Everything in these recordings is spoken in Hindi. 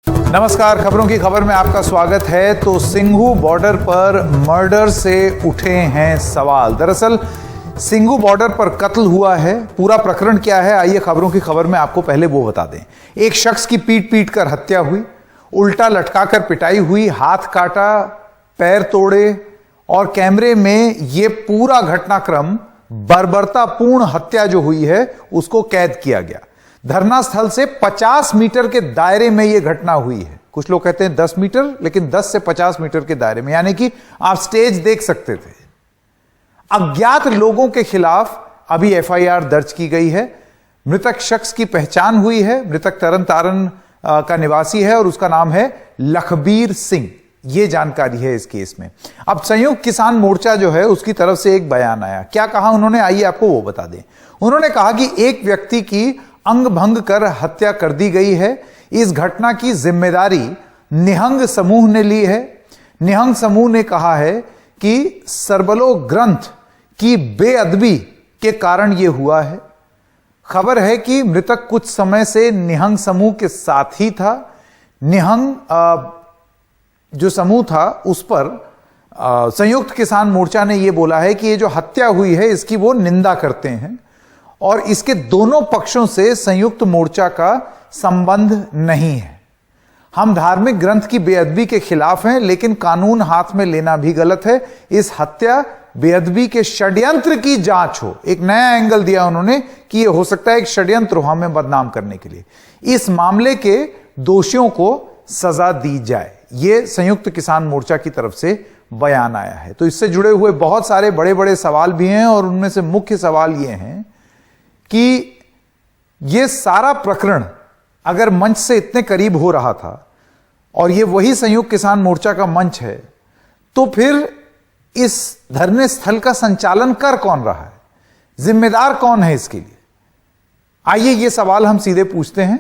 नमस्कार, खबरों की खबर में आपका स्वागत है। तो सिंघू बॉर्डर पर मर्डर से उठे हैं सवाल। दरअसल सिंघू बॉर्डर पर कत्ल हुआ है। पूरा प्रकरण क्या है, आइए खबरों की खबर में आपको पहले वो बता दें। एक शख्स की पीट कर हत्या हुई, उल्टा लटकाकर पिटाई हुई, हाथ काटा, पैर तोड़े और कैमरे में ये पूरा घटनाक्रम बर्बरतापूर्ण हत्या जो हुई है उसको कैद किया गया। धरना स्थल से 50 मीटर के दायरे में यह घटना हुई है। कुछ लोग कहते हैं 10 मीटर, लेकिन 10 से 50 मीटर के दायरे में, यानी कि आप स्टेज देख सकते थे। अज्ञात लोगों के खिलाफ अभी एफआईआर दर्ज की गई है। मृतक शख्स की पहचान हुई है। मृतक तरन तारण का निवासी है और उसका नाम है लखबीर सिंह। यह जानकारी है इस केस में। अब संयुक्त किसान मोर्चा जो है उसकी तरफ से एक बयान आया। क्या कहा उन्होंने, आइए आपको वो बता दें। उन्होंने कहा कि एक व्यक्ति की अंग भंग कर हत्या कर दी गई है। इस घटना की जिम्मेदारी निहंग समूह ने ली है। निहंग समूह ने कहा है कि सरबलो ग्रंथ की बेअदबी के कारण यह हुआ है। खबर है कि मृतक कुछ समय से निहंग समूह के साथ ही था। निहंग जो समूह था उस पर संयुक्त किसान मोर्चा ने यह बोला है कि ये जो हत्या हुई है इसकी वो निंदा करते हैं और इसके दोनों पक्षों से संयुक्त मोर्चा का संबंध नहीं है। हम धार्मिक ग्रंथ की बेअदबी के खिलाफ हैं, लेकिन कानून हाथ में लेना भी गलत है। इस हत्या बेअदबी के षड्यंत्र की जांच हो। एक नया एंगल दिया उन्होंने कि यह हो सकता है एक षड्यंत्र हो हमें बदनाम करने के लिए। इस मामले के दोषियों को सजा दी जाए, यह संयुक्त किसान मोर्चा की तरफ से बयान आया है। तो इससे जुड़े हुए बहुत सारे बड़े बड़े सवाल भी हैं और उनमें से मुख्य सवाल यह हैं कि यह सारा प्रकरण अगर मंच से इतने करीब हो रहा था और यह वही संयुक्त किसान मोर्चा का मंच है, तो फिर इस धरने स्थल का संचालन कर कौन रहा है, जिम्मेदार कौन है इसके लिए? आइए यह सवाल हम सीधे पूछते हैं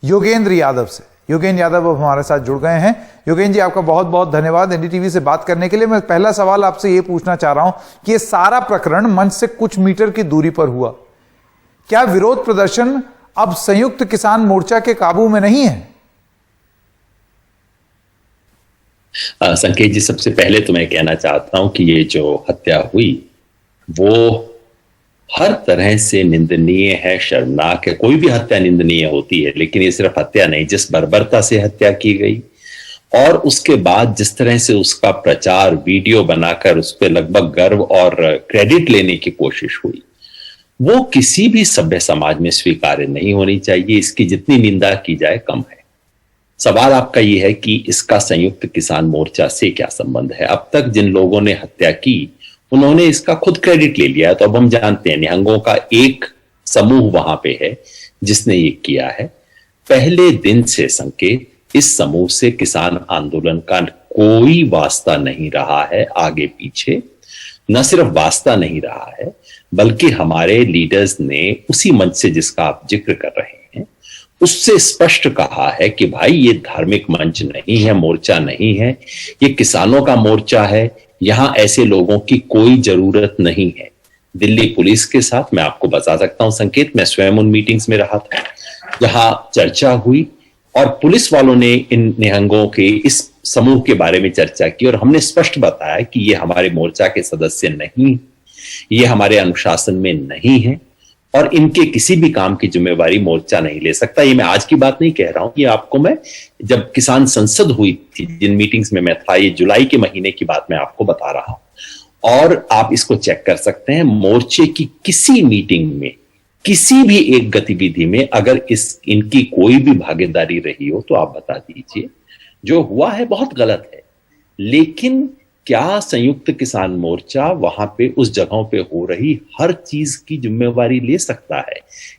योगेंद्र यादव से। योगेंद्र यादव अब हमारे साथ जुड़ गए हैं। योगेंद्र जी, आपका बहुत बहुत धन्यवाद एनडीटीवी से बात करने के लिए। मैं पहला सवाल आपसे यह पूछना चाह रहा हूं कि यह सारा प्रकरण मंच से कुछ मीटर की दूरी पर हुआ। क्या विरोध प्रदर्शन अब संयुक्त किसान मोर्चा के काबू में नहीं है? संकेत जी, सबसे पहले तो मैं कहना चाहता हूं कि ये जो हत्या हुई वो हर तरह से निंदनीय है, शर्मनाक है। कोई भी हत्या निंदनीय होती है, लेकिन ये सिर्फ हत्या नहीं, जिस बर्बरता से हत्या की गई और उसके बाद जिस तरह से उसका प्रचार वीडियो बनाकर उस पर लगभग गर्व और क्रेडिट लेने की कोशिश हुई, वो किसी भी सभ्य समाज में स्वीकार्य नहीं होनी चाहिए। इसकी जितनी निंदा की जाए कम है। सवाल आपका यह है कि इसका संयुक्त किसान मोर्चा से क्या संबंध है? अब तक जिन लोगों ने हत्या की उन्होंने इसका खुद क्रेडिट ले लिया है। तो अब हम जानते हैं निहंगों का एक समूह वहां पे है जिसने ये किया है। पहले दिन से संकेत, इस समूह से किसान आंदोलन का कोई वास्ता नहीं रहा है आगे पीछे। न सिर्फ वास्ता नहीं रहा है, बल्कि हमारे लीडर्स ने उसी मंच से जिसका आप जिक्र कर रहे हैं उससे स्पष्ट कहा है कि भाई ये धार्मिक मंच नहीं है, मोर्चा नहीं है, ये किसानों का मोर्चा है। यहां ऐसे लोगों की कोई जरूरत नहीं है। दिल्ली पुलिस के साथ मैं आपको बता सकता हूं संकेत, मैं स्वयं उन मीटिंग्स में रहा था जहां चर्चा हुई और पुलिस वालों ने इन निहंगों के इस समूह के बारे में चर्चा की और हमने स्पष्ट बताया कि ये हमारे मोर्चा के सदस्य नहीं, ये हमारे अनुशासन में नहीं है और इनके किसी भी काम की जिम्मेवारी मोर्चा नहीं ले सकता। ये मैं आज की बात नहीं कह रहा हूं, ये आपको मैं जब किसान संसद हुई थी, जिन मीटिंग्स में मैं था, ये जुलाई के महीने की बात मैं आपको बता रहा हूं और आप इसको चेक कर सकते हैं। मोर्चे की किसी मीटिंग में, किसी भी एक गतिविधि में अगर इनकी कोई भी भागीदारी रही हो तो आप बता दीजिए। जो हुआ है बहुत गलत है, लेकिन क्या संयुक्त किसान मोर्चा वहां पे उस जगहों पे हो रही हर चीज की जिम्मेवारी ले सकता है?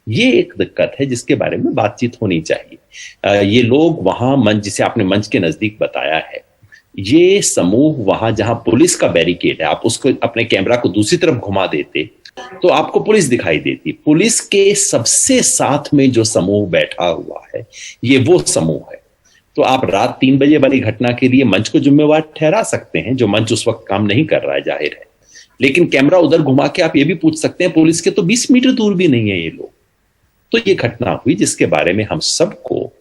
ये एक दिक्कत है जिसके बारे में बातचीत होनी चाहिए। ये लोग वहां मंच, जिसे आपने मंच के नजदीक बताया है, ये समूह वहां जहां पुलिस का बैरिकेड है, आप उसको अपने कैमरा को दूसरी तरफ घुमा देते तो आपको पुलिस दिखाई देती। पुलिस के सबसे साथ में जो समूह बैठा हुआ है ये वो समूह है। तो आप रात 3 बजे वाली घटना के लिए मंच को जिम्मेवार ठहरा सकते हैं, जो मंच उस वक्त काम नहीं कर रहा है, जाहिर है। लेकिन कैमरा उधर घुमा के आप ये भी पूछ सकते हैं, पुलिस के तो 20 मीटर दूर भी नहीं है ये लोग। तो ये घटना हुई जिसके बारे में हम सबको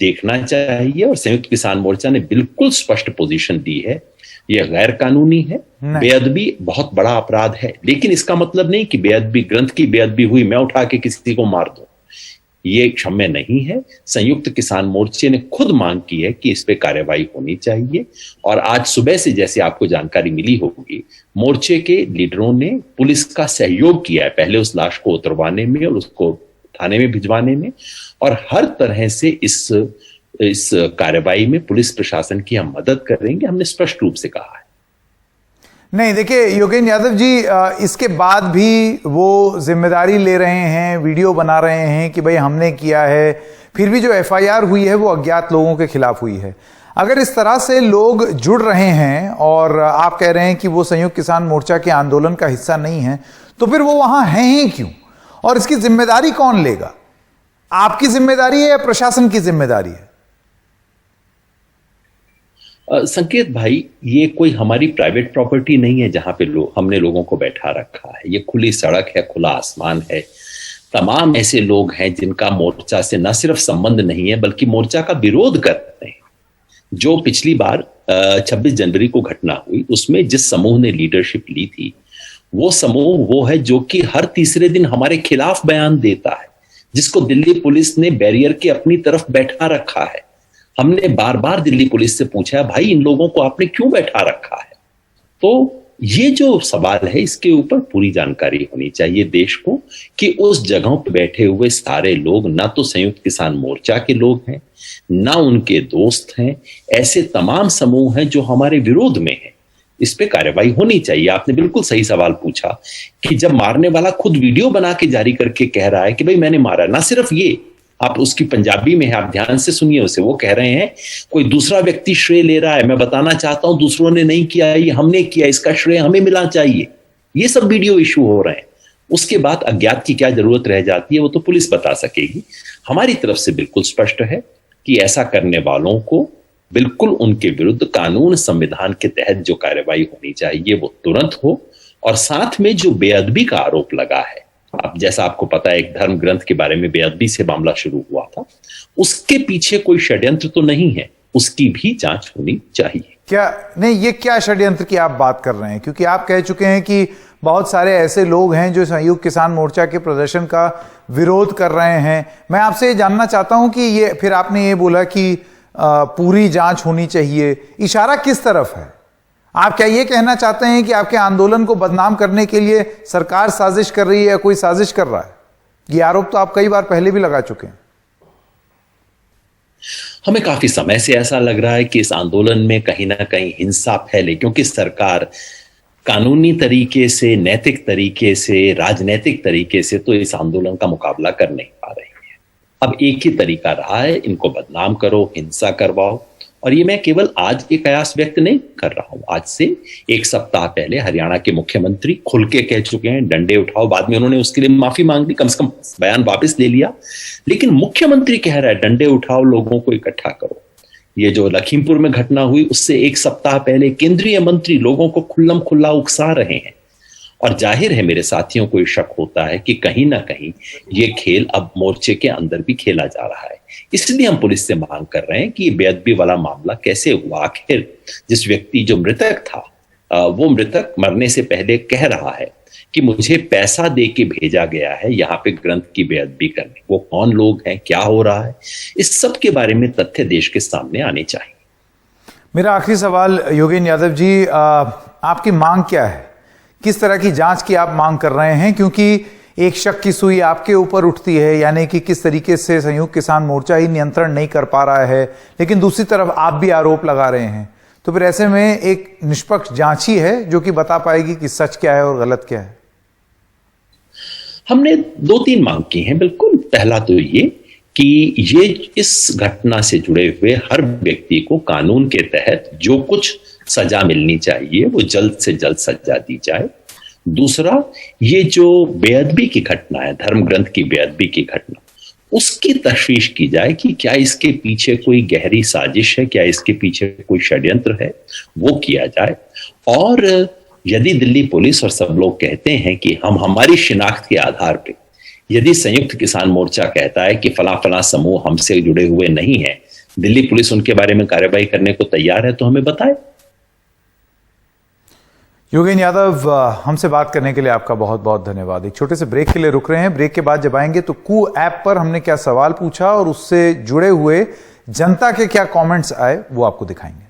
देखना चाहिए। और संयुक्त किसान मोर्चा ने बिल्कुल स्पष्ट पोजीशन दी है, यह गैर कानूनी है, बेअदबी बहुत बड़ा अपराध है। लेकिन इसका मतलब नहीं कि बेअदबी, ग्रंथ की बेअदबी हुई, मैं उठा के किसी को मार दूं, ये क्षम्य नहीं है। संयुक्त किसान मोर्चे ने खुद मांग की है कि इस पे कार्रवाई होनी चाहिए। और आज सुबह से, जैसे आपको जानकारी मिली होगी, मोर्चे के लीडरों ने पुलिस का सहयोग किया है, पहले उस लाश को उतरवाने में और उसको थाने में भिजवाने में, और हर तरह से इस कार्रवाई में पुलिस प्रशासन की हम मदद करेंगे, हमने स्पष्ट रूप से कहा है। नहीं, देखिए योगेंद्र यादव जी, इसके बाद भी वो जिम्मेदारी ले रहे हैं, वीडियो बना रहे हैं कि भाई हमने किया है, फिर भी जो एफआईआर हुई है वो अज्ञात लोगों के खिलाफ हुई है। अगर इस तरह से लोग जुड़ रहे हैं और आप कह रहे हैं कि वो संयुक्त किसान मोर्चा के आंदोलन का हिस्सा नहीं है, तो फिर वो वहां हैं ही क्यों? और इसकी जिम्मेदारी कौन लेगा? आपकी जिम्मेदारी है या प्रशासन की जिम्मेदारी है? संकेत भाई, ये कोई हमारी प्राइवेट प्रॉपर्टी नहीं है जहां पे हमने लोगों को बैठा रखा है। ये खुली सड़क है, खुला आसमान है। तमाम ऐसे लोग हैं जिनका मोर्चा से न सिर्फ संबंध नहीं है बल्कि मोर्चा का विरोध करते हैं। जो पिछली बार 26 जनवरी को घटना हुई, उसमें जिस समूह ने लीडरशिप ली थी, वो समूह वो है जो कि हर तीसरे दिन हमारे खिलाफ बयान देता है, जिसको दिल्ली पुलिस ने बैरियर के अपनी तरफ बैठा रखा है। हमने बार बार दिल्ली पुलिस से पूछा है, भाई इन लोगों को आपने क्यों बैठा रखा है? तो ये जो सवाल है, इसके ऊपर पूरी जानकारी होनी चाहिए देश को कि उस जगहों पर बैठे हुए सारे लोग ना तो संयुक्त किसान मोर्चा के लोग हैं, ना उनके दोस्त हैं। ऐसे तमाम समूह हैं जो हमारे विरोध में हैं। इस पे कार्रवाई होनी चाहिए। आपने बिल्कुल सही सवाल पूछा कि जब मारने वाला खुद वीडियो बना के जारी करके कह रहा है कि भाई मैंने मारा, ना सिर्फ ये, आप उसकी पंजाबी में है, आप ध्यान से सुनिए उसे, वो कह रहे हैं कोई दूसरा व्यक्ति श्रेय ले रहा है, मैं बताना चाहता हूं दूसरों ने नहीं किया, ये हमने किया, इसका श्रेय हमें मिलना चाहिए। ये सब वीडियो इशू हो रहे हैं। उसके बाद अज्ञात की क्या जरूरत रह जाती है वो तो पुलिस बता सकेगी। हमारी तरफ से बिल्कुल स्पष्ट है कि ऐसा करने वालों को बिल्कुल उनके विरुद्ध कानून संविधान के तहत जो कार्रवाई होनी चाहिए वो तुरंत हो। और साथ में जो बेअदबी का आरोप लगा है, अब जैसा आपको पता है एक धर्म ग्रंथ के बारे में बेअदबी से मामला शुरू हुआ था, उसके पीछे कोई षड्यंत्र तो नहीं है, उसकी भी जांच होनी चाहिए। क्या नहीं, ये क्या षड्यंत्र की आप बात कर रहे हैं? क्योंकि आप कह चुके हैं कि बहुत सारे ऐसे लोग हैं जो संयुक्त किसान मोर्चा के प्रदर्शन का विरोध कर रहे हैं। मैं आपसे ये जानना चाहता हूं कि ये फिर आपने ये बोला कि पूरी जांच होनी चाहिए, इशारा किस तरफ है? आप क्या ये कहना चाहते हैं कि आपके आंदोलन को बदनाम करने के लिए सरकार साजिश कर रही है या कोई साजिश कर रहा है? ये आरोप तो आप कई बार पहले भी लगा चुके हैं। हमें काफी समय से ऐसा लग रहा है कि इस आंदोलन में कहीं ना कहीं हिंसा फैले, क्योंकि सरकार कानूनी तरीके से, नैतिक तरीके से, राजनैतिक तरीके से तो इस आंदोलन का मुकाबला कर नहीं पा रही है। अब एक ही तरीका रहा है, इनको बदनाम करो, हिंसा करवाओ। और ये मैं केवल आज के कयास व्यक्त नहीं कर रहा हूं, आज से एक सप्ताह पहले हरियाणा के मुख्यमंत्री खुल के कह चुके हैं डंडे उठाओ। बाद में उन्होंने उसके लिए माफी मांग ली, कम से कम बयान वापस ले लिया, लेकिन मुख्यमंत्री कह रहा है डंडे उठाओ, लोगों को इकट्ठा करो। ये जो लखीमपुर में घटना हुई उससे एक सप्ताह पहले केंद्रीय मंत्री लोगों को खुल्लम खुल्ला उकसा रहे हैं। और जाहिर है मेरे साथियों को शक होता है कि कहीं ना कहीं ये खेल अब मोर्चे के अंदर भी खेला जा रहा है। इसलिए हम पुलिस से मांग कर रहे हैं कि ये बेअदबी वाला मामला कैसे हुआ। आखिर जिस व्यक्ति जो मृतक था, वो मृतक मरने से पहले कह रहा है कि मुझे पैसा दे के भेजा गया है यहाँ पे ग्रंथ की बेअदबी करने। वो कौन लोग हैं, क्या हो रहा है, इस सब के बारे में तथ्य देश के सामने आने चाहिए। मेरा आखिरी सवाल योगेंद्र यादव जी, आपकी मांग क्या है? किस तरह की जांच की आप मांग कर रहे हैं? क्योंकि एक शक की सुई आपके ऊपर उठती है, यानी कि किस तरीके से संयुक्त किसान मोर्चा ही नियंत्रण नहीं कर पा रहा है, लेकिन दूसरी तरफ आप भी आरोप लगा रहे हैं। तो फिर ऐसे में एक निष्पक्ष जांच ही है जो कि बता पाएगी कि सच क्या है और गलत क्या है। हमने 2-3 मांग की हैं। बिल्कुल, पहला तो ये कि ये इस घटना से जुड़े हुए हर व्यक्ति को कानून के तहत जो कुछ सजा मिलनी चाहिए वो जल्द से जल्द सजा दी जाए। दूसरा, ये जो बेअदबी की घटना है, धर्म ग्रंथ की बेअदबी की घटना, उसकी तशवीश की जाए कि क्या इसके पीछे कोई गहरी साजिश है, क्या इसके पीछे कोई षड्यंत्र है, वो किया जाए। और यदि दिल्ली पुलिस और सब लोग कहते हैं कि हम हमारी शिनाख्त के आधार पे, यदि संयुक्त किसान मोर्चा कहता है कि फला फला समूह हमसे जुड़े हुए नहीं है, दिल्ली पुलिस उनके बारे में कार्रवाई करने को तैयार है तो हमें बताए। योगेन यादव, हमसे बात करने के लिए आपका बहुत बहुत धन्यवाद। एक छोटे से ब्रेक के लिए रुक रहे हैं। ब्रेक के बाद जब आएंगे तो कू ऐप पर हमने क्या सवाल पूछा और उससे जुड़े हुए जनता के क्या कमेंट्स आए वो आपको दिखाएंगे।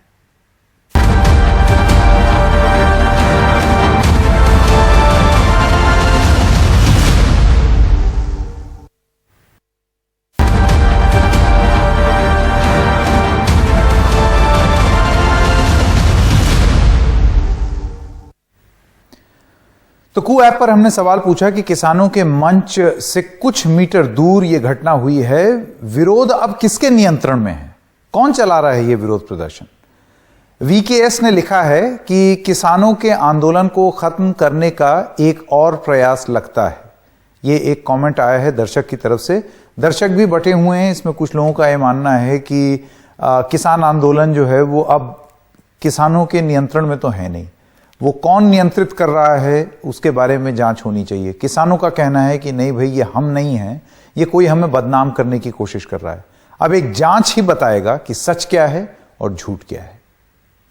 तो कू ऐप पर हमने सवाल पूछा कि किसानों के मंच से कुछ मीटर दूर यह घटना हुई है, विरोध अब किसके नियंत्रण में है, कौन चला रहा है यह विरोध प्रदर्शन। वीकेएस ने लिखा है कि किसानों के आंदोलन को खत्म करने का एक और प्रयास लगता है। यह एक कमेंट आया है दर्शक की तरफ से। दर्शक भी बटे हुए हैं, इसमें कुछ लोगों का यह मानना है कि किसान आंदोलन जो है वो अब किसानों के नियंत्रण में तो है नहीं, वो कौन नियंत्रित कर रहा है उसके बारे में जांच होनी चाहिए। किसानों का कहना है कि नहीं भाई, ये हम नहीं हैं, ये कोई हमें बदनाम करने की कोशिश कर रहा है। अब एक जांच ही बताएगा कि सच क्या है और झूठ क्या है।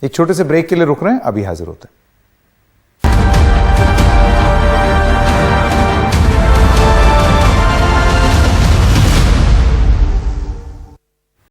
एक छोटे से ब्रेक के लिए रुक रहे हैं, अभी हाजिर होते हैं।